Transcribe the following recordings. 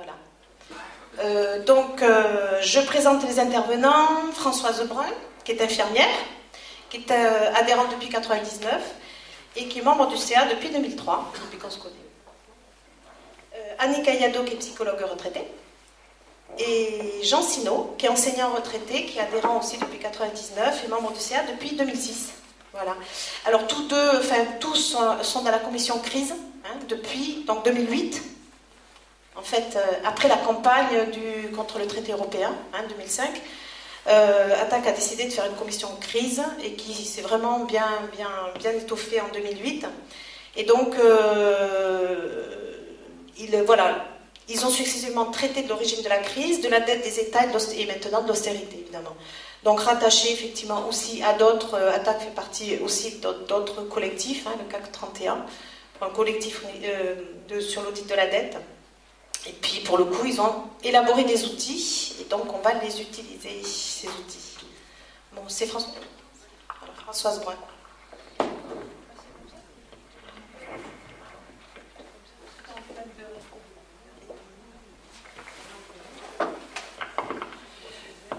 Voilà. Je présente les intervenants. Françoise Brun, qui est infirmière, qui est adhérente depuis 1999 et qui est membre du CA depuis 2003, depuis qu'on se connaît. Annika Yado, qui est psychologue retraitée. Et Jean Sino, qui est enseignant retraité, qui est adhérent aussi depuis 1999 et membre du CA depuis 2006. Voilà. Alors tous sont dans la commission crise depuis 2008. En fait, après la campagne contre le traité européen, 2005, ATTAC a décidé de faire une commission crise et qui s'est vraiment bien étoffée en 2008. Et donc, ils ont successivement traité de l'origine de la crise, de la dette des États et maintenant de l'austérité, évidemment. Donc, rattaché effectivement aussi à d'autres, ATTAC fait partie aussi d'autres collectifs, le CAC 31, un collectif sur l'audit de la dette. Et puis, pour le coup, ils ont élaboré des outils, et donc on va les utiliser, ces outils. Bon, c'est Françoise Brun.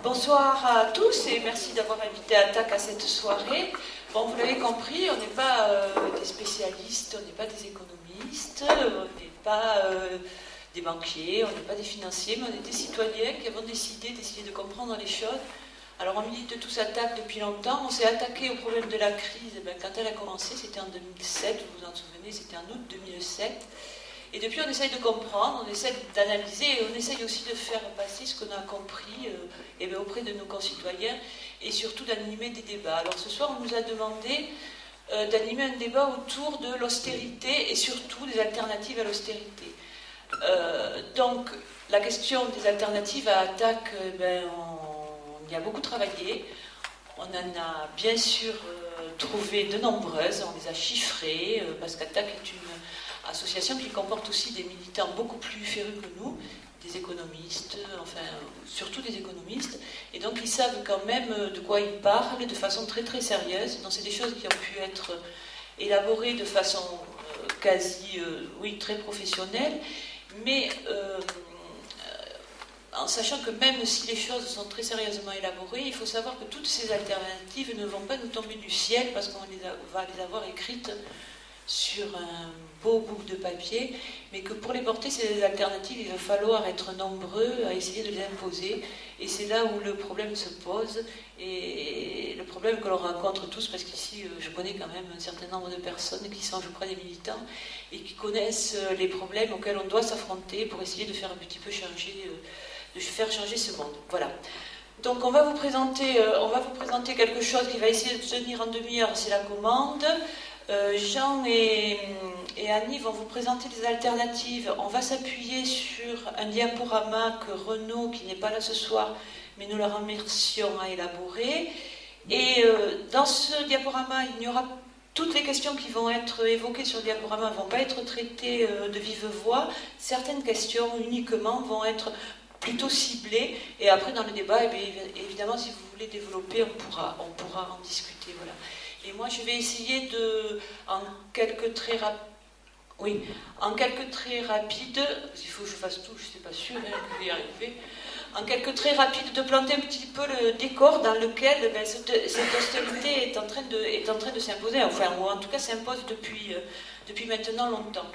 Bonsoir à tous et merci d'avoir invité ATTAC à cette soirée. Bon, vous l'avez compris, on n'est pas des spécialistes, on n'est pas des économistes, on n'est pas des banquiers, on n'est pas des financiers, mais on est des citoyens qui avons décidé d'essayer de comprendre les choses. Alors on milite tous ATTAC depuis longtemps, on s'est attaqué au problème de la crise quand elle a commencé, c'était en 2007, vous vous en souvenez, c'était en août 2007. Et depuis on essaye de comprendre, on essaye d'analyser et on essaye aussi de faire passer ce qu'on a compris auprès de nos concitoyens et surtout d'animer des débats. Alors ce soir on nous a demandé d'animer un débat autour de l'austérité et surtout des alternatives à l'austérité. Donc, la question des alternatives à ATTAC, on y a beaucoup travaillé. On en a bien sûr trouvé de nombreuses, on les a chiffrées, parce qu'ATTAC est une association qui comporte aussi des militants beaucoup plus férus que nous, des économistes, enfin, surtout des économistes, et donc ils savent quand même de quoi ils parlent de façon très très sérieuse. Donc, c'est des choses qui ont pu être élaborées de façon très professionnelle. Mais en sachant que même si les choses sont très sérieusement élaborées, il faut savoir que toutes ces alternatives ne vont pas nous tomber du ciel parce qu'on va les avoir écrites sur un beau bout de papier, mais que pour les porter, ces alternatives, il va falloir être nombreux à essayer de les imposer. Et c'est là où le problème se pose, et le problème que l'on rencontre tous, parce qu'ici, je connais quand même un certain nombre de personnes qui sont, je crois, des militants, et qui connaissent les problèmes auxquels on doit s'affronter pour essayer de faire un petit peu changer, de faire changer ce monde. Voilà. Donc on va vous présenter quelque chose qui va essayer de tenir en demi-heure, c'est la commande. Jean et Annie vont vous présenter des alternatives. On va s'appuyer sur un diaporama que Renaud, qui n'est pas là ce soir, mais nous le remercions, a élaboré. Et dans ce diaporama, il y aura toutes les questions qui vont être évoquées sur le diaporama ne vont pas être traitées de vive voix. Certaines questions uniquement vont être plutôt ciblées. Et après, dans le débat, évidemment, si vous voulez développer, on pourra en discuter. Voilà. Et moi, je vais essayer en quelques traits rapides, il faut que je fasse tout, je ne suis pas sûre que je vais y arriver, en quelques traits rapides, de planter un petit peu le décor dans lequel cette austérité est en train de s'imposer, enfin, ou en tout cas s'impose depuis maintenant longtemps.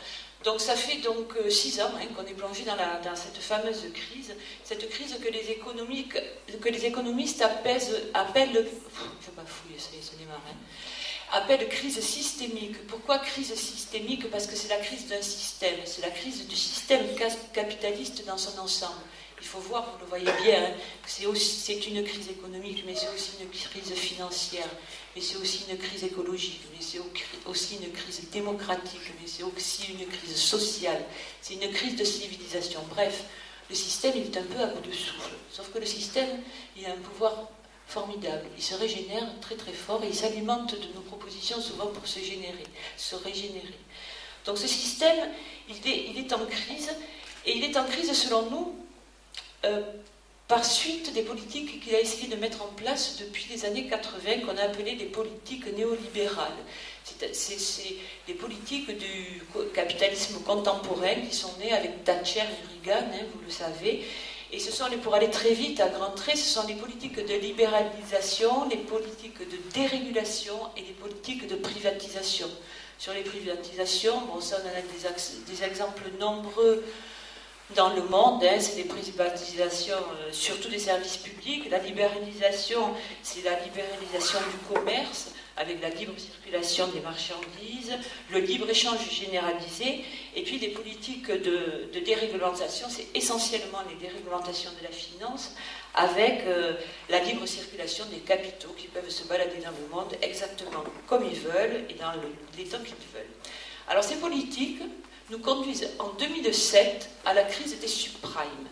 Donc ça fait 6 ans qu'on est plongé dans cette fameuse crise, cette crise que les économistes appellent crise systémique. Pourquoi crise systémique? Parce que c'est la crise d'un système, c'est la crise du système capitaliste dans son ensemble. Il faut voir, vous le voyez bien, que c'est une crise économique, mais c'est aussi une crise financière, mais c'est aussi une crise écologique, mais c'est aussi une crise démocratique, mais c'est aussi une crise sociale, c'est une crise de civilisation. Bref, le système, il est un peu à bout de souffle. Sauf que le système, il a un pouvoir formidable. Il se régénère très très fort et il s'alimente de nos propositions souvent pour se régénérer. Donc ce système, il est en crise, et il est en crise selon nous par suite des politiques qu'il a essayé de mettre en place depuis les années 80, qu'on a appelées des politiques néolibérales. C'est des politiques du capitalisme contemporain qui sont nées avec Thatcher et Reagan, hein, vous le savez. Et ce sont, pour aller très vite, à grands traits, ce sont les politiques de libéralisation, les politiques de dérégulation et les politiques de privatisation. Sur les privatisations, bon, ça on en a des exemples nombreux dans le monde, hein, c'est des privatisations surtout des services publics. La libéralisation, c'est la libéralisation du commerce avec la libre circulation des marchandises, le libre-échange généralisé, et puis des politiques de déréglementation, c'est essentiellement les déréglementations de la finance, avec la libre circulation des capitaux qui peuvent se balader dans le monde exactement comme ils veulent et dans les temps qu'ils veulent. Alors ces politiques nous conduisent en 2007 à la crise des subprimes.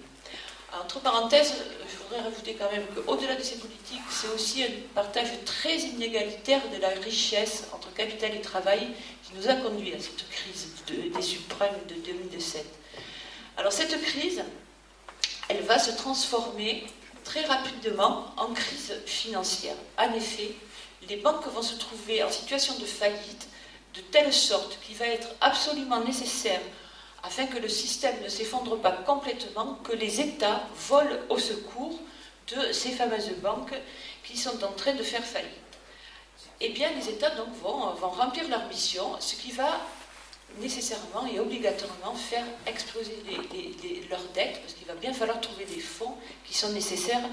Entre parenthèses, je voudrais rajouter quand même qu'au-delà de ces politiques, c'est aussi un partage très inégalitaire de la richesse entre capital et travail qui nous a conduit à cette crise des subprimes de 2007. Alors cette crise, elle va se transformer très rapidement en crise financière. En effet, les banques vont se trouver en situation de faillite de telle sorte qu'il va être absolument nécessaire, afin que le système ne s'effondre pas complètement, que les États volent au secours de ces fameuses banques qui sont en train de faire faillite. Eh bien, les États donc, vont remplir leur mission, ce qui va nécessairement et obligatoirement faire exploser leurs dettes, parce qu'il va bien falloir trouver des fonds qui sont nécessaires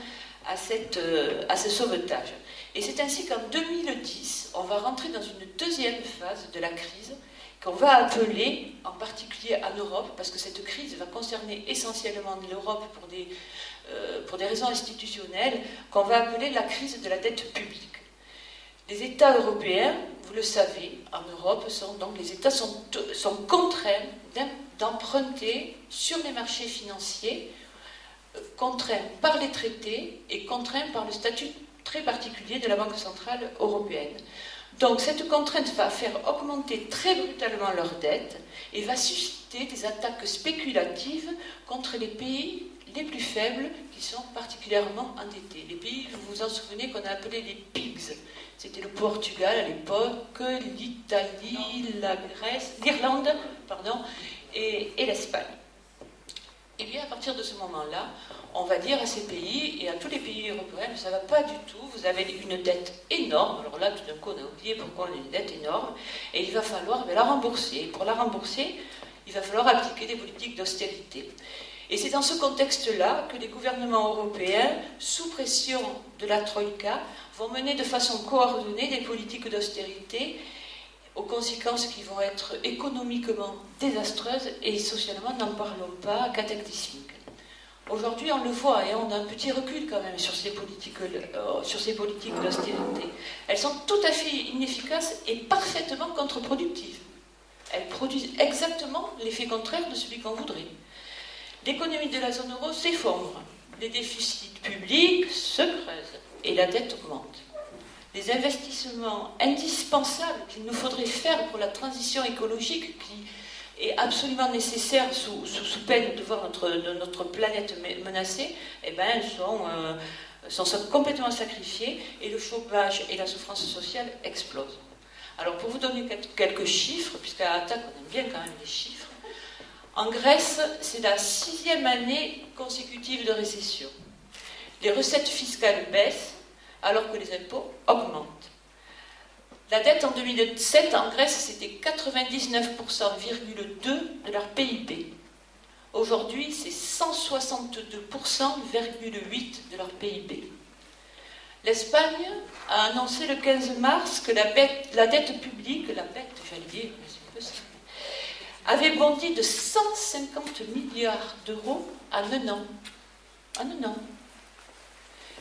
à ce sauvetage. Et c'est ainsi qu'en 2010, on va rentrer dans une deuxième phase de la crise, qu'on va appeler, en particulier en Europe, parce que cette crise va concerner essentiellement l'Europe pour des raisons institutionnelles, qu'on va appeler la crise de la dette publique. Les États européens, vous le savez, en Europe, les États sont contraints d'emprunter sur les marchés financiers, contraints par les traités et contraints par le statut très particulier de la Banque centrale européenne. Donc cette contrainte va faire augmenter très brutalement leurs dettes et va susciter des attaques spéculatives contre les pays les plus faibles qui sont particulièrement endettés. Les pays, vous vous en souvenez, qu'on a appelés les PIGS. C'était le Portugal à l'époque, l'Italie, la Grèce, l'Irlande, et l'Espagne. Et bien à partir de ce moment-là, on va dire à ces pays et à tous les pays européens que ça ne va pas du tout, vous avez une dette énorme, alors là tout d'un coup on a oublié pourquoi on a une dette énorme, et il va falloir la rembourser. Et pour la rembourser, il va falloir appliquer des politiques d'austérité. Et c'est dans ce contexte-là que les gouvernements européens, sous pression de la Troïka, vont mener de façon coordonnée des politiques d'austérité aux conséquences qui vont être économiquement désastreuses et socialement, n'en parlons pas, cataclysmiques. Aujourd'hui, on le voit et on a un petit recul quand même sur ces politiques d'austérité. Elles sont tout à fait inefficaces et parfaitement contre-productives. Elles produisent exactement l'effet contraire de celui qu'on voudrait. L'économie de la zone euro s'effondre, les déficits publics se creusent et la dette augmente. Les investissements indispensables qu'il nous faudrait faire pour la transition écologique qui est absolument nécessaire sous peine de voir notre planète menacée, sont complètement sacrifiés et le chômage et la souffrance sociale explosent. Alors pour vous donner quelques chiffres, puisqu'à l'attaque on aime bien quand même les chiffres, en Grèce c'est la 6e année consécutive de récession. Les recettes fiscales baissent alors que les impôts augmentent. La dette en 2007 en Grèce, c'était 99,2% de leur PIB. Aujourd'hui, c'est 162,8% de leur PIB. L'Espagne a annoncé le 15 mars que la dette publique, avait bondi de 150 milliards d'euros en un an. En un an.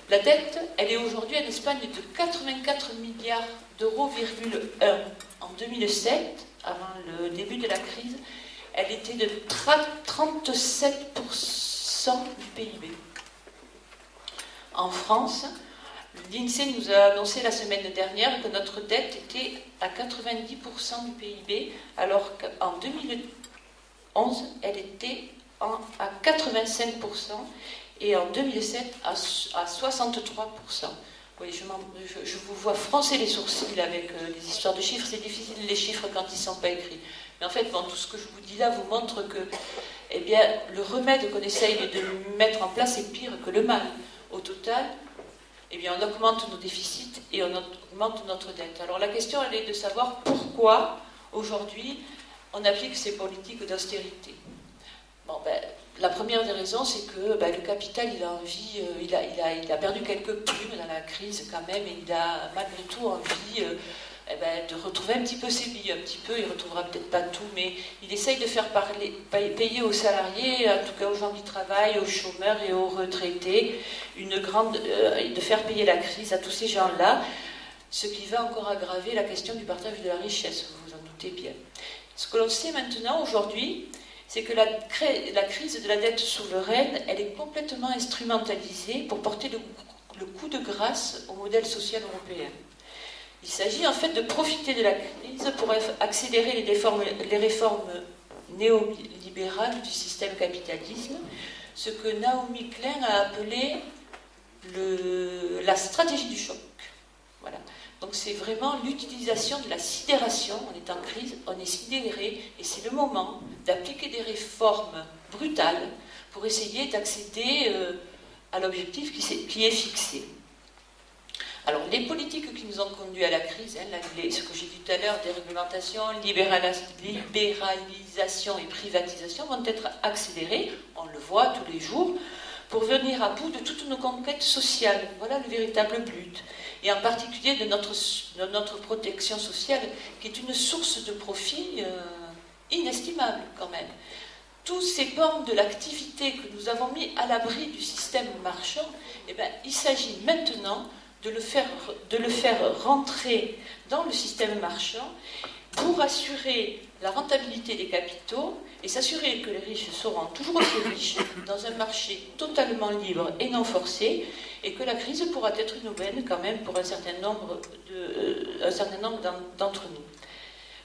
La dette, elle est aujourd'hui en Espagne de 84 milliards d'euros, en 2007, avant le début de la crise, elle était de 37% du PIB. En France, l'INSEE nous a annoncé la semaine dernière que notre dette était à 90% du PIB, alors qu'en 2011, elle était à 85%. et en 2007 à 63%. Oui, je vous vois froncer les sourcils avec les histoires de chiffres. C'est difficile les chiffres quand ils ne sont pas écrits. Mais en fait, bon, tout ce que je vous dis là vous montre que eh bien, le remède qu'on essaye de mettre en place est pire que le mal. Au total, eh bien, on augmente nos déficits et on augmente notre dette. Alors la question, elle est de savoir pourquoi, aujourd'hui, on applique ces politiques d'austérité. Bon, la première des raisons, c'est que le capital, il a envie, il a perdu quelques plumes dans la crise quand même, et il a malgré tout envie de retrouver un petit peu ses billes, un petit peu, il ne retrouvera peut-être pas tout, mais il essaye de faire payer aux salariés, en tout cas aux gens qui travaillent, aux chômeurs et aux retraités, de faire payer la crise à tous ces gens-là, ce qui va encore aggraver la question du partage de la richesse, vous vous en doutez bien. Ce que l'on sait maintenant, aujourd'hui, c'est que la crise de la dette souveraine, elle est complètement instrumentalisée pour porter le coup de grâce au modèle social européen. Il s'agit en fait de profiter de la crise pour accélérer les réformes néolibérales du système capitalisme, ce que Naomi Klein a appelé la stratégie du choc. Voilà. Donc c'est vraiment l'utilisation de la sidération. On est en crise, on est sidéré, et c'est le moment d'appliquer des réformes brutales pour essayer d'accéder à l'objectif qui est fixé. Alors, les politiques qui nous ont conduits à la crise, ce que j'ai dit tout à l'heure, déréglementation, libéralisation et privatisation, vont être accélérées, on le voit tous les jours, pour venir à bout de toutes nos conquêtes sociales. Voilà le véritable but. Et en particulier de notre protection sociale, qui est une source de profit inestimable quand même. Tous ces pans de l'activité que nous avons mis à l'abri du système marchand, il s'agit maintenant de le faire rentrer dans le système marchand pour assurer la rentabilité des capitaux et s'assurer que les riches seront toujours aussi riches dans un marché totalement libre et non forcé, et que la crise pourra être une aubaine quand même pour un certain nombre d'entre nous.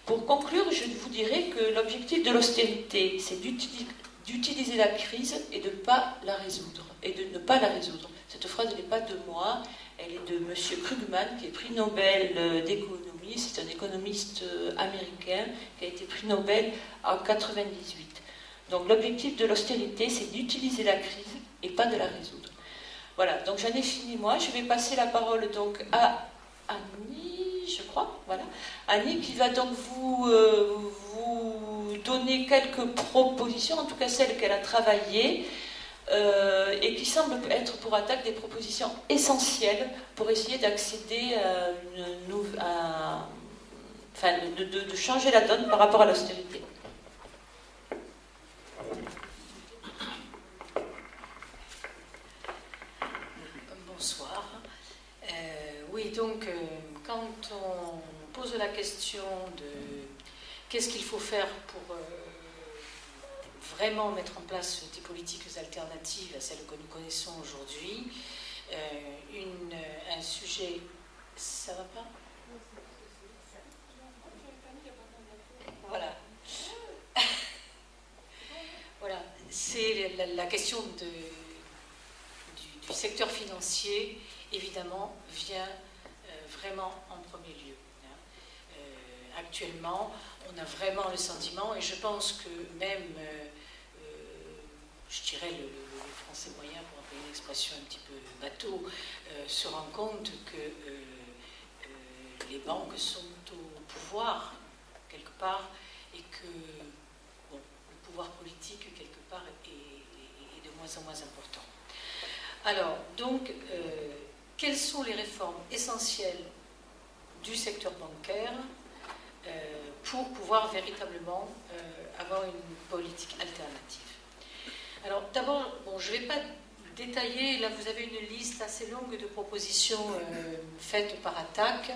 Pour conclure, je vous dirais que l'objectif de l'austérité, c'est d'utiliser la crise et de ne pas la résoudre. Cette phrase n'est pas de moi, elle est de M. Krugman, qui est prix Nobel d'économie. C'est un économiste américain qui a été prix Nobel en 1998. Donc l'objectif de l'austérité, c'est d'utiliser la crise et pas de la résoudre. Voilà, donc j'en ai fini moi. Je vais passer la parole donc à Annie, je crois. Voilà. Annie qui va donc vous donner quelques propositions, en tout cas celles qu'elle a travaillées. Et qui semble être pour attaque des propositions essentielles pour essayer d'accéder de changer la donne par rapport à l'austérité. Bonsoir. Oui, donc quand on pose la question de qu'est-ce qu'il faut faire pour vraiment mettre en place des politiques alternatives à celles que nous connaissons aujourd'hui. Un sujet... Ça va pas ? Voilà. Voilà. C'est la question du secteur financier, évidemment, vient vraiment en premier lieu. Actuellement, on a vraiment le sentiment, et je pense que même, je dirais, le français moyen, pour employer une expression un petit peu bateau, se rend compte que les banques sont au pouvoir, quelque part, et que le pouvoir politique, quelque part, est de moins en moins important. Alors, donc, quelles sont les réformes essentielles du secteur bancaire pour pouvoir véritablement avoir une politique alternative? Alors d'abord, je ne vais pas détailler, là vous avez une liste assez longue de propositions faites par attaque.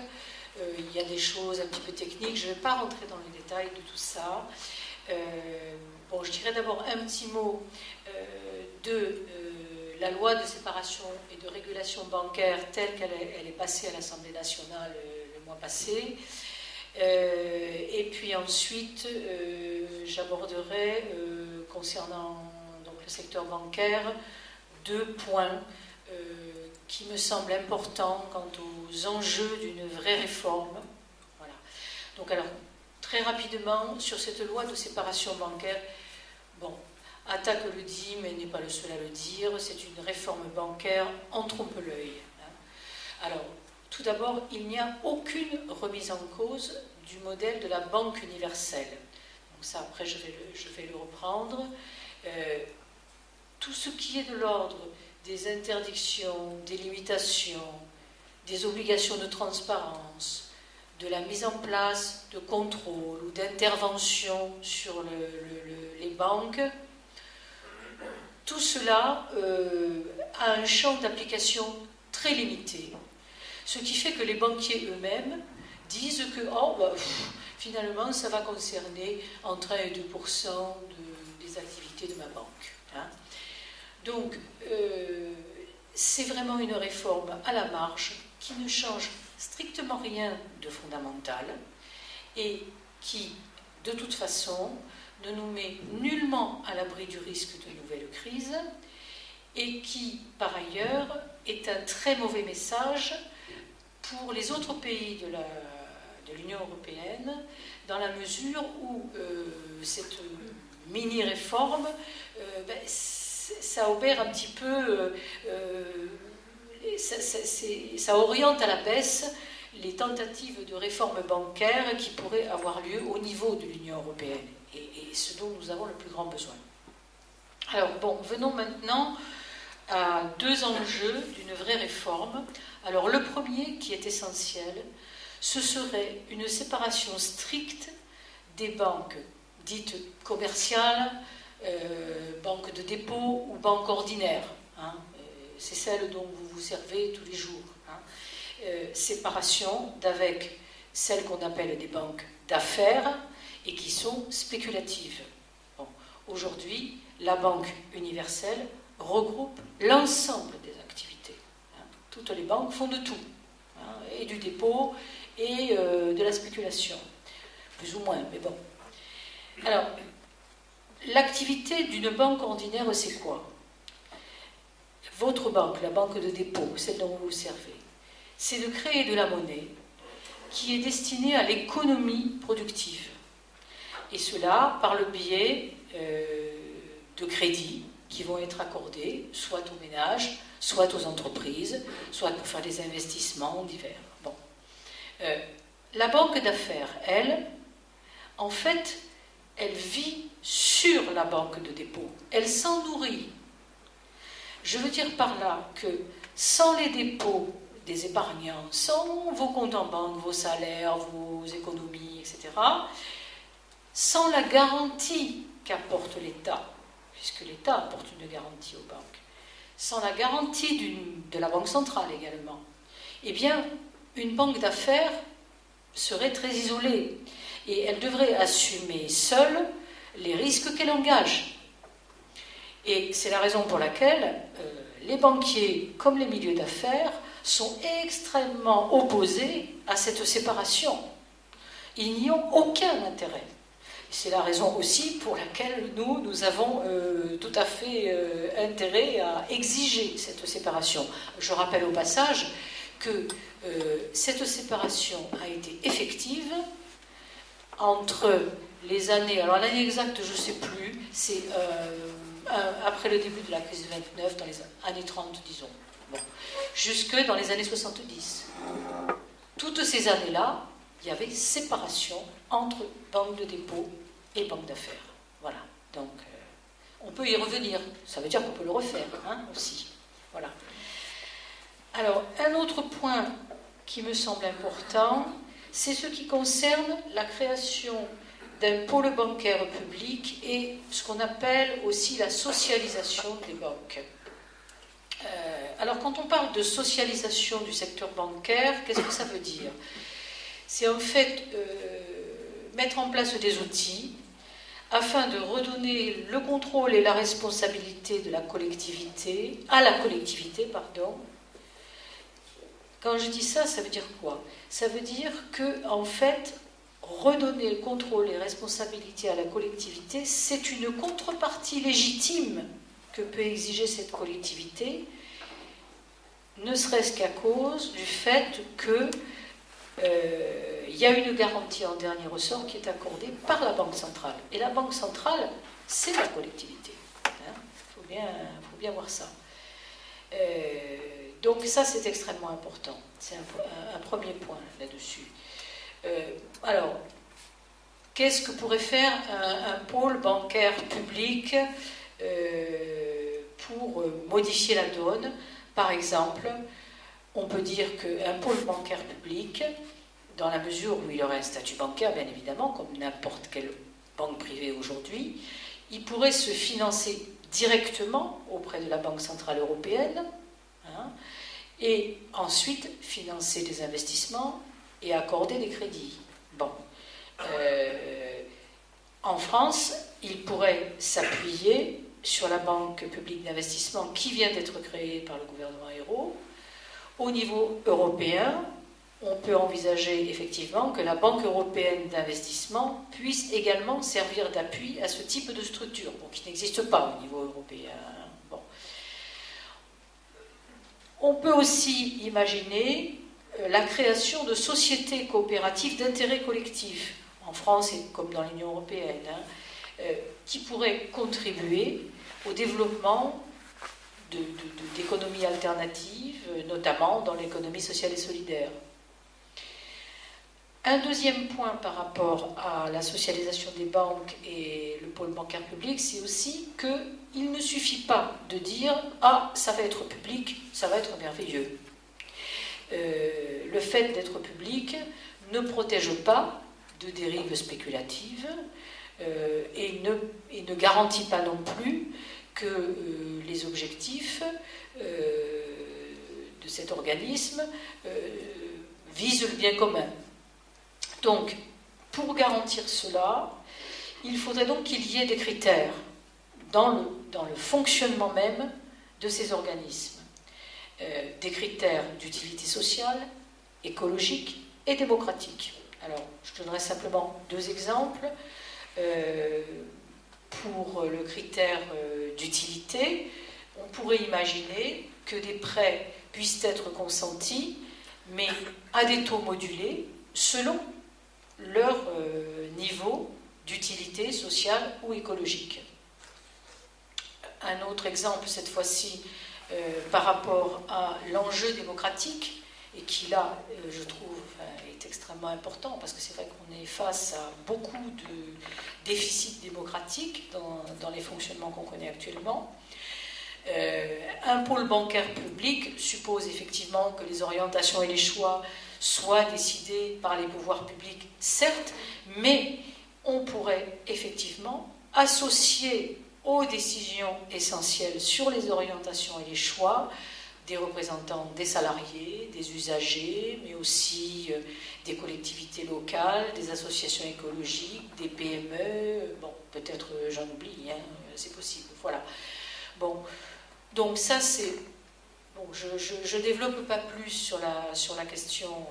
Il y a des choses un petit peu techniques, je ne vais pas rentrer dans les détails de tout ça. Je dirais d'abord un petit mot de la loi de séparation et de régulation bancaire telle qu'elle est passée à l'Assemblée nationale le mois passé. Et puis ensuite, j'aborderai, concernant donc, le secteur bancaire, deux points qui me semblent importants quant aux enjeux d'une vraie réforme. Voilà. Donc alors, très rapidement, sur cette loi de séparation bancaire, bon, Attaque le dit, mais n'est pas le seul à le dire, c'est une réforme bancaire en trompe-l'œil. Alors, tout d'abord, il n'y a aucune remise en cause du modèle de la banque universelle. Donc ça, après, je vais le reprendre. Tout ce qui est de l'ordre des interdictions, des limitations, des obligations de transparence, de la mise en place de contrôle ou d'intervention sur les banques, tout cela a un champ d'application très limité. Ce qui fait que les banquiers eux-mêmes disent que finalement, ça va concerner entre 1 et 2% des activités de ma banque. Hein. Donc, c'est vraiment une réforme à la marge qui ne change strictement rien de fondamental et qui, de toute façon, ne nous met nullement à l'abri du risque de nouvelles crises et qui, par ailleurs, est un très mauvais message pour les autres pays de l'Union européenne, dans la mesure où cette mini-réforme, ça obère un petit peu, ça oriente à la baisse les tentatives de réforme bancaire qui pourraient avoir lieu au niveau de l'Union européenne, et ce dont nous avons le plus grand besoin. Alors bon, venons maintenant à deux enjeux d'une vraie réforme. Alors le premier, qui est essentiel, ce serait une séparation stricte des banques dites commerciales, banques de dépôt ou banques ordinaires. Hein. C'est celle dont vous vous servez tous les jours. Hein. Séparation d'avec celles qu'on appelle des banques d'affaires et qui sont spéculatives. Bon. Aujourd'hui, la Banque universelle regroupe l'ensemble des activités. Hein. Toutes les banques font de tout, hein, et du dépôt et de la spéculation, plus ou moins, mais bon. Alors, l'activité d'une banque ordinaire, c'est quoi? Votre banque, la banque de dépôt, celle dont vous vous servez, c'est de créer de la monnaie qui est destinée à l'économie productive. Et cela par le biais de crédits qui vont être accordés, soit aux ménages, soit aux entreprises, soit pour faire des investissements divers. Bon. La banque d'affaires, elle, en fait, elle vit sur la banque de dépôt. Elle s'en nourrit. Je veux dire par là que sans les dépôts des épargnants, sans vos comptes en banque, vos salaires, vos économies, etc., sans la garantie qu'apporte l'État, puisque l'État apporte une garantie aux banques, sans la garantie de la Banque centrale également, eh bien, une banque d'affaires serait très isolée et elle devrait assumer seule les risques qu'elle engage. Et c'est la raison pour laquelle les banquiers, comme les milieux d'affaires, sont extrêmement opposés à cette séparation. Ils n'y ont aucun intérêt. C'est la raison aussi pour laquelle nous avons tout à fait intérêt à exiger cette séparation. Je rappelle au passage que cette séparation a été effective entre les années, alors l'année exacte je ne sais plus, c'est après le début de la crise de 29, dans les années 30 disons, bon, jusque dans les années 70. Toutes ces années-là, il y avait séparation entre banque de dépôt et banque d'affaires. Voilà, donc on peut y revenir, ça veut dire qu'on peut le refaire, hein, aussi. Voilà. Alors, un autre point qui me semble important, c'est ce qui concerne la création d'un pôle bancaire public et ce qu'on appelle aussi la socialisation des banques. Alors, quand on parle de socialisation du secteur bancaire, qu'est-ce que ça veut dire? C'est en fait mettre en place des outils afin de redonner le contrôle et la responsabilité de la collectivité, à la collectivité, pardon. Quand je dis ça, ça veut dire quoi? Ça veut dire que, en fait, redonner le contrôle et responsabilité à la collectivité, c'est une contrepartie légitime que peut exiger cette collectivité, ne serait-ce qu'à cause du fait que il y a une garantie en dernier ressort qui est accordée par la Banque centrale. Et la Banque centrale, c'est la collectivité. Faut bien voir ça. Donc ça, c'est extrêmement important. C'est un premier point là-dessus. Alors, qu'est-ce que pourrait faire un pôle bancaire public pour modifier la donne? Par exemple, on peut dire qu'un pôle bancaire public, dans la mesure où il aurait un statut bancaire, bien évidemment, comme n'importe quelle banque privée aujourd'hui, il pourrait se financer directement auprès de la Banque centrale européenne, et ensuite financer des investissements et accorder des crédits. Bon. En France, il pourrait s'appuyer sur la Banque publique d'investissement qui vient d'être créée par le gouvernement Ayrault. Au niveau européen, on peut envisager effectivement que la Banque européenne d'investissement puisse également servir d'appui à ce type de structure, qui n'existe pas au niveau européen. Bon. On peut aussi imaginer la création de sociétés coopératives d'intérêt collectif, en France et comme dans l'Union européenne, qui pourraient contribuer au développement d'économies alternatives, notamment dans l'économie sociale et solidaire. Un deuxième point par rapport à la socialisation des banques et le pôle bancaire public, c'est aussi qu'il ne suffit pas de dire « Ah, ça va être public, ça va être merveilleux ». Le fait d'être public ne protège pas de dérives spéculatives et ne garantit pas non plus que les objectifs de cet organisme visent le bien commun. Donc, pour garantir cela, il faudrait donc qu'il y ait des critères dans le fonctionnement même de ces organismes. Des critères d'utilité sociale, écologique et démocratique. Alors, je donnerai simplement 2 exemples. Pour le critère d'utilité, on pourrait imaginer que des prêts puissent être consentis, mais à des taux modulés selon leur niveau d'utilité sociale ou écologique. Un autre exemple, cette fois-ci, par rapport à l'enjeu démocratique, et qui là, je trouve, est extrêmement important, parce que c'est vrai qu'on est face à beaucoup de déficits démocratiques dans les fonctionnements qu'on connaît actuellement. Un pôle bancaire public suppose effectivement que les orientations et les choix soient décidés par les pouvoirs publics, certes, mais on pourrait effectivement associer aux décisions essentielles sur les orientations et les choix des représentants des salariés, des usagers, mais aussi des collectivités locales, des associations écologiques, des PME, bon, peut-être j'en oublie, c'est possible, voilà. Bon, donc ça c'est... Bon, je ne développe pas plus sur la question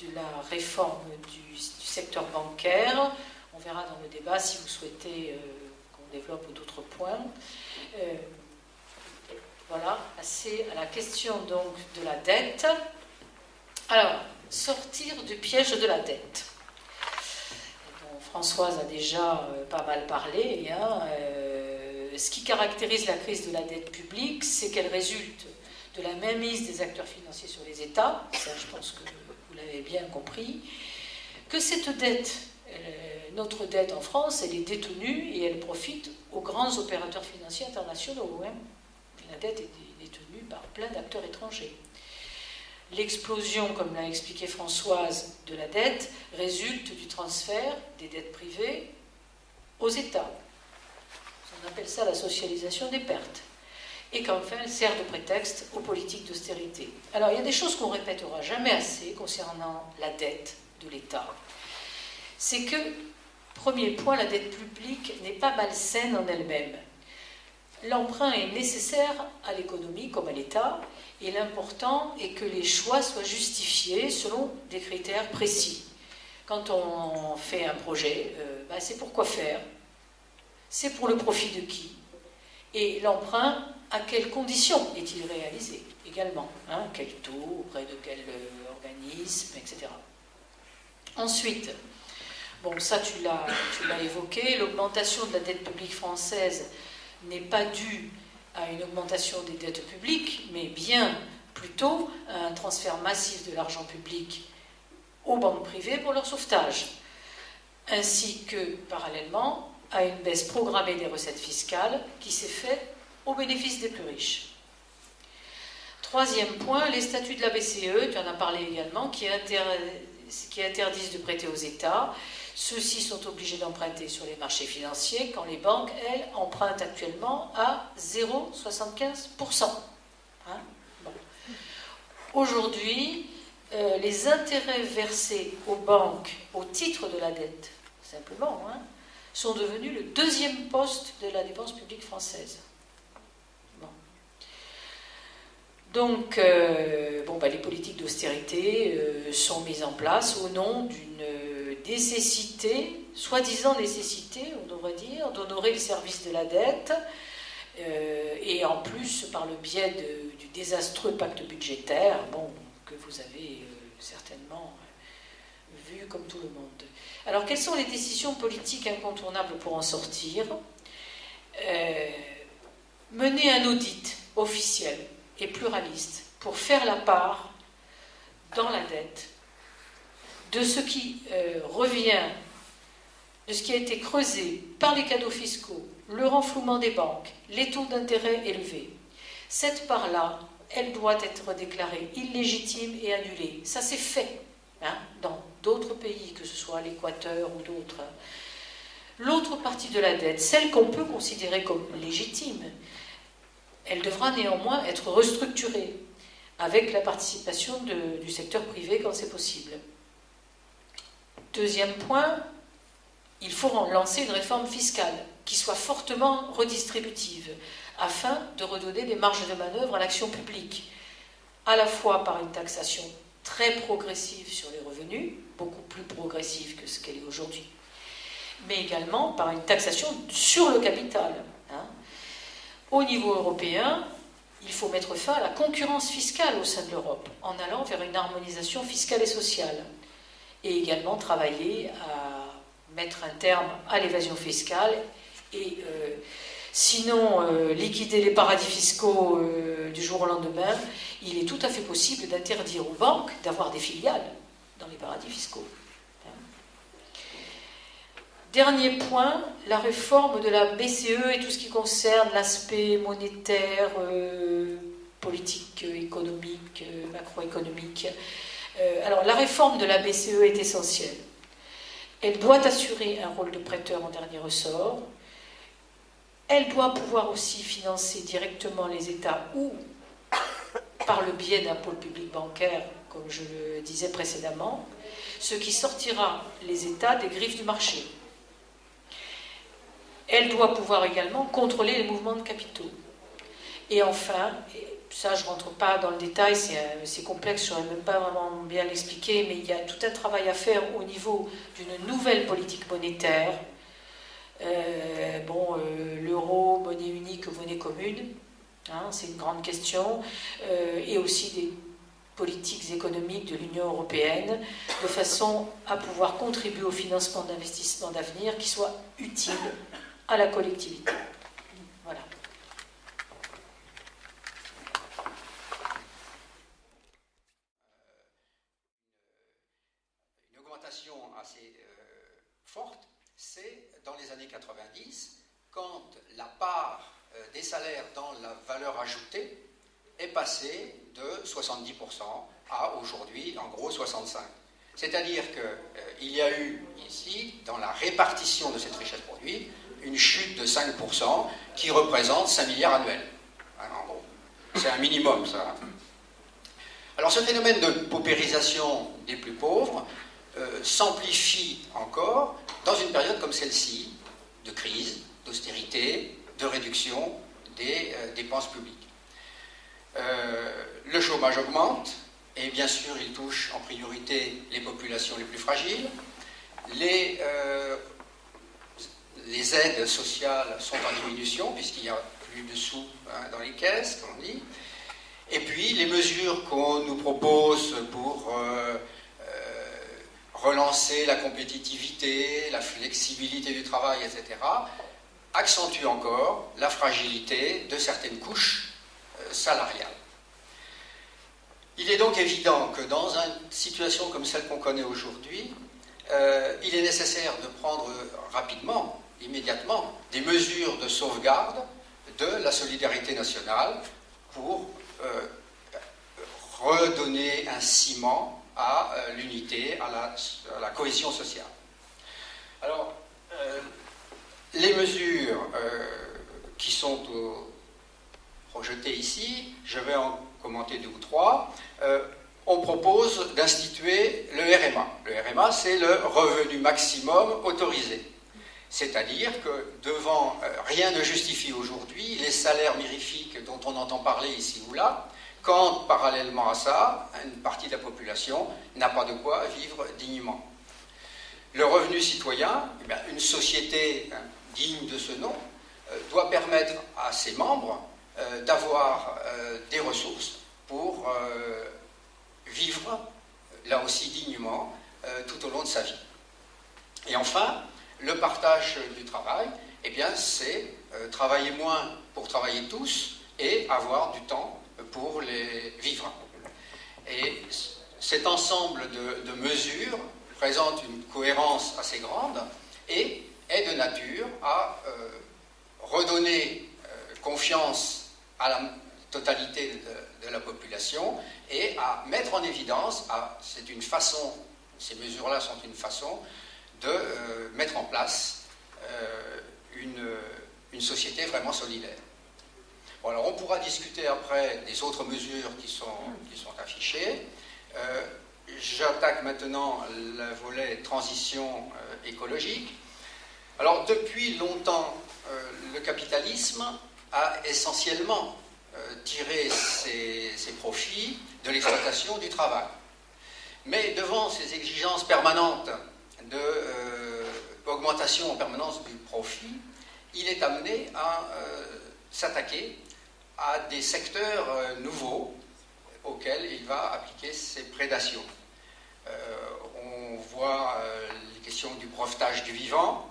de la réforme du secteur bancaire. On verra dans le débat si vous souhaitez qu'on développe d'autres points. Voilà, passer à la question donc de la dette. Alors, sortir du piège de la dette. Dont Françoise a déjà pas mal parlé. Ce qui caractérise la crise de la dette publique, c'est qu'elle résulte de la mainmise des acteurs financiers sur les États. Ça, je pense que vous l'avez bien compris. Que cette dette, notre dette en France, elle est détenue et elle profite aux grands opérateurs financiers internationaux. La dette est détenue par plein d'acteurs étrangers. L'explosion, comme l'a expliqué Françoise, de la dette résulte du transfert des dettes privées aux États. On appelle ça la socialisation des pertes. Et qu'enfin, elle sert de prétexte aux politiques d'austérité. Alors, il y a des choses qu'on ne répétera jamais assez concernant la dette de l'État. C'est que, premier point, la dette publique n'est pas malsaine en elle-même. L'emprunt est nécessaire à l'économie comme à l'État, et l'important est que les choix soient justifiés selon des critères précis. Quand on fait un projet, c'est pour quoi faire? C'est pour le profit de qui? Et l'emprunt, à quelles conditions est-il réalisé également, hein, quel taux, auprès de quel organisme, etc. Ensuite, bon, ça tu l'as évoqué, l'augmentation de la dette publique française n'est pas due à une augmentation des dettes publiques, mais bien plutôt à un transfert massif de l'argent public aux banques privées pour leur sauvetage, ainsi que, parallèlement, à une baisse programmée des recettes fiscales qui s'est faite au bénéfice des plus riches. Troisième point, les statuts de la BCE, tu en as parlé également, qui interdisent de prêter aux États. Ceux-ci sont obligés d'emprunter sur les marchés financiers quand les banques, elles, empruntent actuellement à 0,75%. Hein, bon. Aujourd'hui, les intérêts versés aux banques au titre de la dette, simplement, hein, sont devenus le deuxième poste de la dépense publique française. Bon. Donc, les politiques d'austérité sont mises en place au nom d'une nécessité, soi-disant nécessité, on devrait dire, d'honorer le service de la dette, et en plus par le biais du désastreux pacte budgétaire, que vous avez certainement vu comme tout le monde. Alors, quelles sont les décisions politiques incontournables pour en sortir? Mener un audit officiel et pluraliste pour faire la part dans la dette de ce qui revient, de ce qui a été creusé par les cadeaux fiscaux, le renflouement des banques, les taux d'intérêt élevés. Cette part-là, elle doit être déclarée illégitime et annulée. Ça s'est fait dans d'autres pays, que ce soit l'Équateur ou d'autres. L'autre partie de la dette, celle qu'on peut considérer comme légitime, elle devra néanmoins être restructurée avec la participation du secteur privé quand c'est possible. Deuxième point, il faut lancer une réforme fiscale qui soit fortement redistributive afin de redonner des marges de manœuvre à l'action publique, à la fois par une taxation très progressive sur les revenus, beaucoup plus progressive que ce qu'elle est aujourd'hui, mais également par une taxation sur le capital. Au niveau européen, il faut mettre fin à la concurrence fiscale au sein de l'Europe, en allant vers une harmonisation fiscale et sociale, et également travailler à mettre un terme à l'évasion fiscale et sinon liquider les paradis fiscaux du jour au lendemain. Il est tout à fait possible d'interdire aux banques d'avoir des filiales dans les paradis fiscaux. Dernier point, la réforme de la BCE et tout ce qui concerne l'aspect monétaire, politique, économique, macroéconomique. Alors, la réforme de la BCE est essentielle. Elle doit assurer un rôle de prêteur en dernier ressort. Elle doit pouvoir aussi financer directement les États ou par le biais d'un pôle public bancaire, comme je le disais précédemment, ce qui sortira les États des griffes du marché. Elle doit pouvoir également contrôler les mouvements de capitaux. Et enfin, ça je ne rentre pas dans le détail, c'est complexe, je ne saurais même pas vraiment bien l'expliquer, mais il y a tout un travail à faire au niveau d'une nouvelle politique monétaire. L'euro, monnaie unique, monnaie commune, c'est une grande question, et aussi des politiques économiques de l'Union européenne, de façon à pouvoir contribuer au financement d'investissements d'avenir qui soient utiles à la collectivité. Voilà. Une augmentation assez forte, c'est dans les années 90, quand la part des salaires dans la valeur ajoutée est passée de 70% à aujourd'hui, en gros, 65%. C'est-à-dire qu'il y a eu ici, dans la répartition de cette richesse produite, une chute de 5% qui représente 5 milliards annuels. En gros, c'est un minimum, ça. Alors, ce phénomène de paupérisation des plus pauvres s'amplifie encore dans une période comme celle-ci, de crise, d'austérité, de réduction des dépenses publiques. Le chômage augmente, et bien sûr, il touche en priorité les populations les plus fragiles. Les aides sociales sont en diminution, puisqu'il y a plus de sous dans les caisses, comme on dit. Et puis les mesures qu'on nous propose pour relancer la compétitivité, la flexibilité du travail, etc., accentuent encore la fragilité de certaines couches salariales. Il est donc évident que dans une situation comme celle qu'on connaît aujourd'hui, il est nécessaire de prendre rapidement, immédiatement, des mesures de sauvegarde de la solidarité nationale pour redonner un ciment à l'unité, à la cohésion sociale. Alors, les mesures qui sont projetées ici, je vais en commenter 2 ou 3. On propose d'instituer le RMA. Le RMA, c'est le revenu maximum autorisé. C'est-à-dire que devant rien ne justifie aujourd'hui les salaires mirifiques dont on entend parler ici ou là, quand parallèlement à ça, une partie de la population n'a pas de quoi vivre dignement. Le revenu citoyen, eh bien, une société digne de ce nom, doit permettre à ses membres d'avoir des ressources pour vivre, là aussi dignement, tout au long de sa vie. Et enfin, le partage du travail, eh bien, c'est travailler moins pour travailler tous et avoir du temps pour les vivre. Et cet ensemble de mesures présente une cohérence assez grande et est de nature à redonner confiance à la totalité de la population et à mettre en évidence, c'est une façon, ces mesures-là sont une façon de mettre en place une société vraiment solidaire. Bon, alors on pourra discuter après des autres mesures qui sont affichées. J'attaque maintenant le volet transition écologique. Alors depuis longtemps, le capitalisme a essentiellement tiré ses profits de l'exploitation du travail. Mais devant ces exigences permanentes d'augmentation en permanence du profit, il est amené à s'attaquer à des secteurs nouveaux auxquels il va appliquer ses prédations. On voit les questions du brevetage du vivant,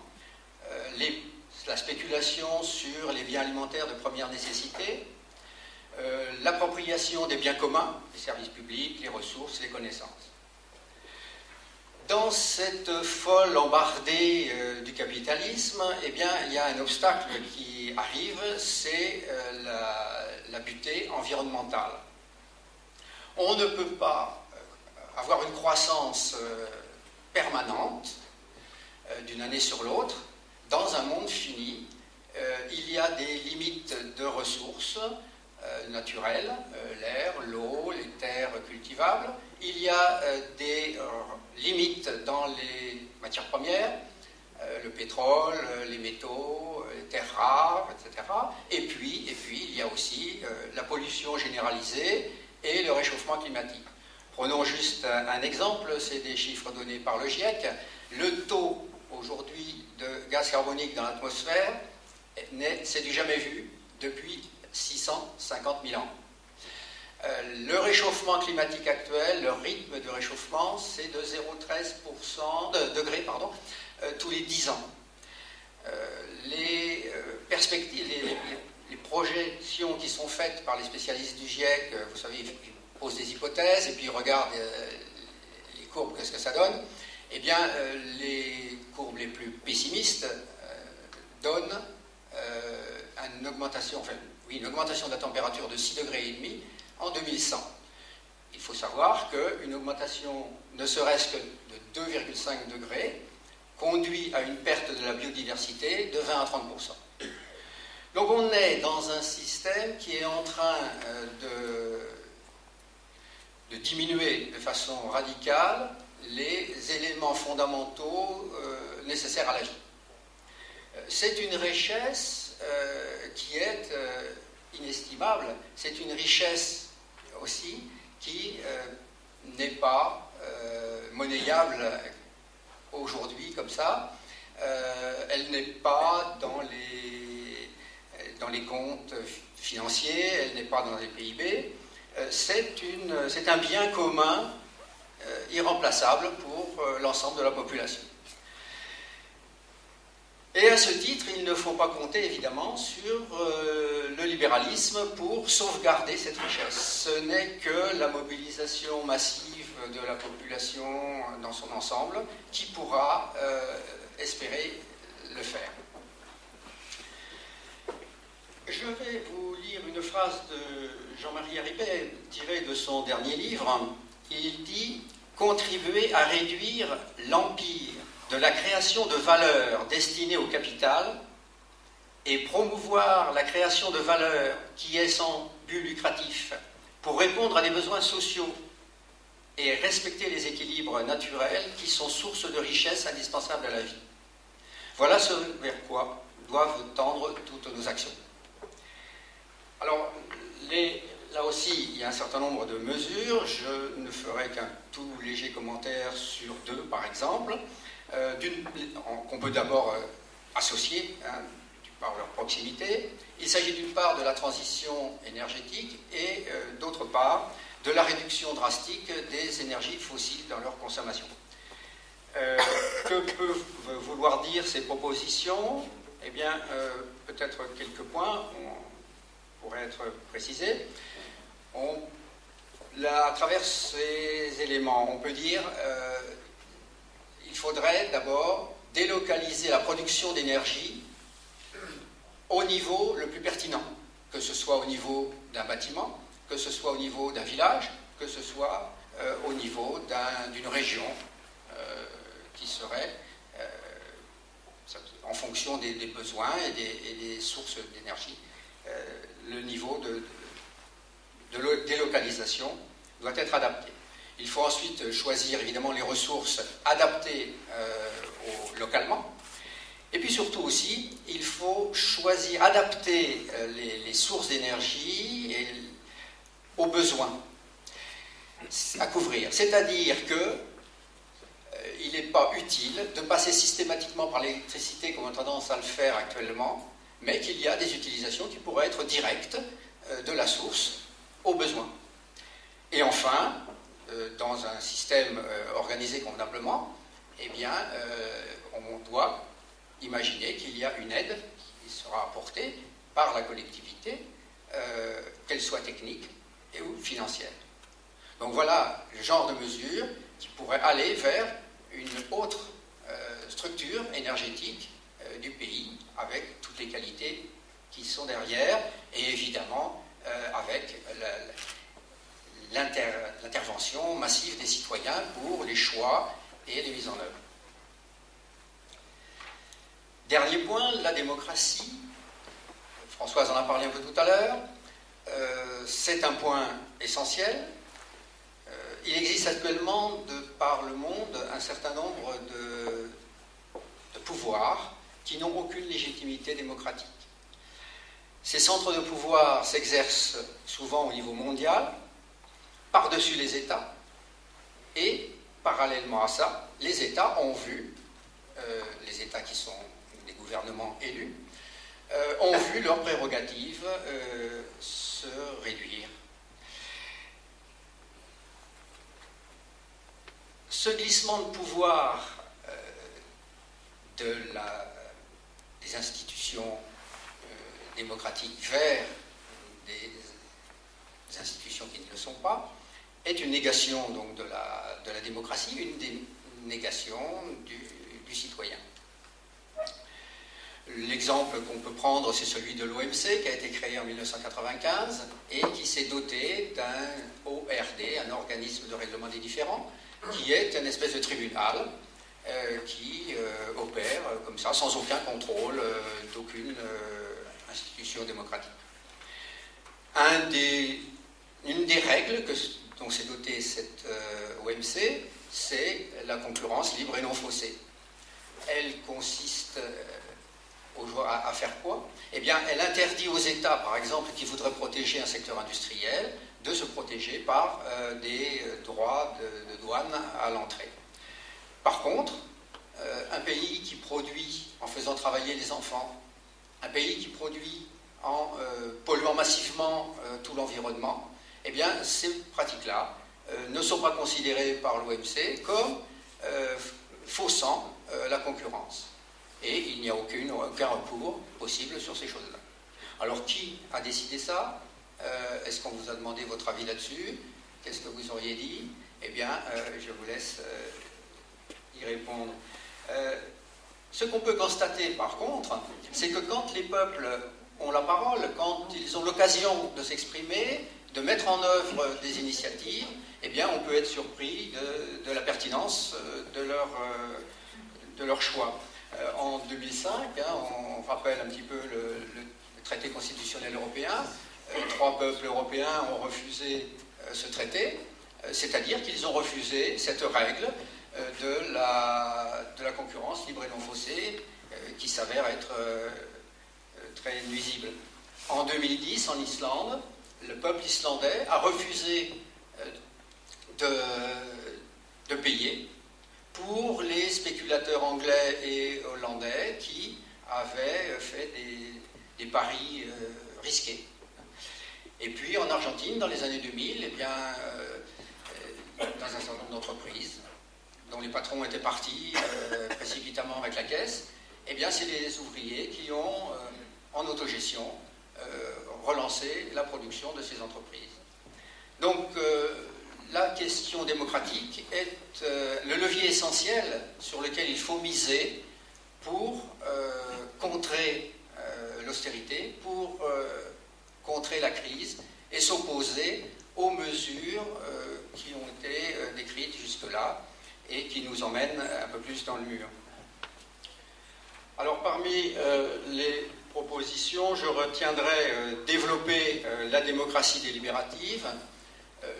la spéculation sur les biens alimentaires de première nécessité, l'appropriation des biens communs, les services publics, les ressources, les connaissances. Dans cette folle embardée du capitalisme, eh bien, il y a un obstacle qui arrive, c'est la butée environnementale. On ne peut pas avoir une croissance permanente d'une année sur l'autre dans un monde fini. Il y a des limites de ressources naturelles, l'air, l'eau, les terres cultivables. Il y a des limites dans les matières premières, le pétrole, les métaux, les terres rares, etc. Et puis il y a aussi la pollution généralisée et le réchauffement climatique. Prenons juste un exemple, c'est des chiffres donnés par le GIEC. Le taux aujourd'hui de gaz carbonique dans l'atmosphère, c'est du jamais vu depuis 650 000 ans. Le réchauffement climatique actuel, le rythme de réchauffement, c'est de 0,13 degrés tous les 10 ans. Les perspectives, les projections qui sont faites par les spécialistes du GIEC, vous savez, ils posent des hypothèses et puis ils regardent les courbes, qu'est-ce que ça donne. Eh bien, les courbes les plus pessimistes donnent une augmentation de la température de 6,5 degrés en 2100. Il faut savoir qu'une augmentation ne serait-ce que de 2,5 degrés conduit à une perte de la biodiversité de 20 à 30%. Donc on est dans un système qui est en train de diminuer de façon radicale les éléments fondamentaux nécessaires à la vie. C'est une richesse qui est inestimable, c'est une richesse aussi qui n'est pas monnayable aujourd'hui comme ça, elle n'est pas dans dans les comptes financiers, elle n'est pas dans les PIB. C'est un bien commun irremplaçable pour l'ensemble de la population. Et à ce titre, il ne faut pas compter évidemment sur le libéralisme pour sauvegarder cette richesse. Ce n'est que la mobilisation massive de la population dans son ensemble qui pourra espérer le faire. Je vais vous lire une phrase de Jean-Marie Haribey tirée de son dernier livre. Il dit « Contribuer à réduire l'empire de la création de valeur destinée au capital et promouvoir la création de valeur qui est sans but lucratif pour répondre à des besoins sociaux et respecter les équilibres naturels qui sont source de richesse indispensable à la vie. Voilà ce vers quoi doivent tendre toutes nos actions. » Alors, là aussi, il y a un certain nombre de mesures. Je ne ferai qu'un tout léger commentaire sur deux, par exemple, qu'on peut d'abord associer, par leur proximité. Il s'agit d'une part de la transition énergétique et d'autre part de la réduction drastique des énergies fossiles dans leur consommation. Que peuvent vouloir dire ces propositions? Eh bien, peut-être quelques points pourraient être précisés. À travers ces éléments, on peut dire il faudrait d'abord délocaliser la production d'énergie au niveau le plus pertinent, que ce soit au niveau d'un bâtiment, que ce soit au niveau d'un village, que ce soit au niveau d'une région qui serait, en fonction des besoins et des sources d'énergie, le niveau de délocalisation doit être adapté. Il faut ensuite choisir évidemment les ressources adaptées localement. Et puis surtout aussi, il faut adapter les sources d'énergie aux besoins à couvrir. C'est-à-dire qu'il n'est pas utile de passer systématiquement par l'électricité comme on a tendance à le faire actuellement, mais qu'il y a des utilisations qui pourraient être directes de la source aux besoins. Et enfin, dans un système organisé convenablement, eh bien, on doit imaginer qu'il y a une aide qui sera apportée par la collectivité, qu'elle soit technique ou financière. Donc voilà le genre de mesures qui pourraient aller vers une autre structure énergétique du pays, avec toutes les qualités qui sont derrière, et évidemment avec l'intervention massive des citoyens pour les choix et les mises en œuvre. Dernier point, la démocratie. Françoise en a parlé un peu tout à l'heure. C'est un point essentiel. Il existe actuellement, de par le monde, un certain nombre de pouvoirs qui n'ont aucune légitimité démocratique. Ces centres de pouvoir s'exercent souvent au niveau mondial, par-dessus les États, et parallèlement à ça, les États ont vu, les États qui sont des gouvernements élus, ont vu leurs prérogatives se réduire. Ce glissement de pouvoir des institutions démocratiques vers des institutions qui ne le sont pas est une négation donc, de la démocratie, une négation du citoyen. L'exemple qu'on peut prendre, c'est celui de l'OMC, qui a été créé en 1995 et qui s'est doté d'un ORD, un organisme de règlement des différends, qui est une espèce de tribunal qui opère comme ça, sans aucun contrôle d'aucune institution démocratique. Une des règles dont s'est dotée cette OMC, c'est la concurrence libre et non faussée. Elle consiste à faire quoi? Eh bien, elle interdit aux États, par exemple, qui voudraient protéger un secteur industriel, de se protéger par des droits de douane à l'entrée. Par contre, un pays qui produit en faisant travailler les enfants, un pays qui produit en polluant massivement tout l'environnement, eh bien, ces pratiques-là ne sont pas considérées par l'OMC comme faussant la concurrence. Et il n'y a aucun recours possible sur ces choses-là. Alors, qui a décidé ça? Est-ce qu'on vous a demandé votre avis là-dessus? Qu'est-ce que vous auriez dit? Eh bien, je vous laisse y répondre. Ce qu'on peut constater, par contre, c'est que quand les peuples ont la parole, quand ils ont l'occasion de s'exprimer, de mettre en œuvre des initiatives, eh bien, on peut être surpris de la pertinence de leur choix. En 2005, on rappelle un petit peu le traité constitutionnel européen, 3 peuples européens ont refusé ce traité, c'est-à-dire qu'ils ont refusé cette règle de la concurrence libre et non faussée qui s'avère être très nuisible. En 2010, en Islande, le peuple islandais a refusé de payer pour les spéculateurs anglais et hollandais qui avaient fait des paris risqués. Et puis en Argentine, dans les années 2000, eh bien, dans un certain nombre d'entreprises dont les patrons étaient partis précipitamment avec la caisse, eh bien, c'est les ouvriers qui ont, en autogestion, relancé la production de ces entreprises. Donc, la question démocratique est le levier essentiel sur lequel il faut miser pour contrer l'austérité, pour contrer la crise et s'opposer aux mesures qui ont été décrites jusque-là et qui nous emmènent un peu plus dans le mur. Alors, parmi les propositions, je retiendrai développer la démocratie délibérative.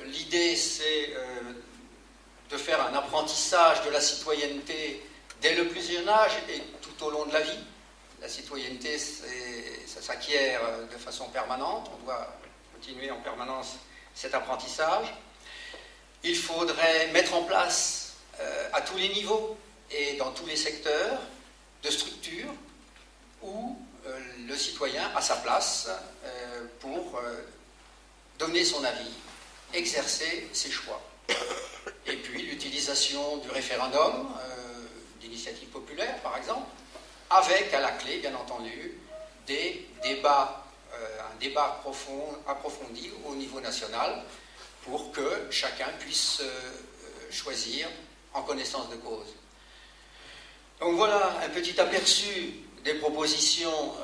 L'idée, c'est de faire un apprentissage de la citoyenneté dès le plus jeune âge et tout au long de la vie. La citoyenneté, ça s'acquiert de façon permanente. On doit continuer en permanence cet apprentissage. Il faudrait mettre en place à tous les niveaux et dans tous les secteurs de structures où le citoyen a sa place pour donner son avis, exercer ses choix. Et puis l'utilisation du référendum, d'initiatives populaires par exemple, avec à la clé, bien entendu, des débats, un débat approfondi au niveau national pour que chacun puisse choisir en connaissance de cause. Donc voilà un petit aperçu des propositions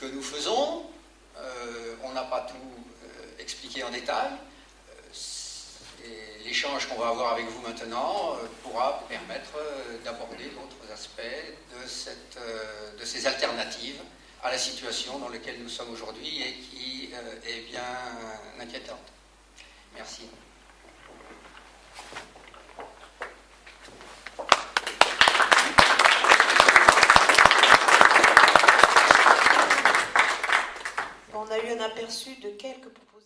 que nous faisons. On n'a pas tout expliqué en détail. Et l'échange qu'on va avoir avec vous maintenant pourra permettre d'aborder d'autres aspects de ces alternatives à la situation dans laquelle nous sommes aujourd'hui et qui est bien inquiétante. Merci. On a eu un aperçu de quelques propositions.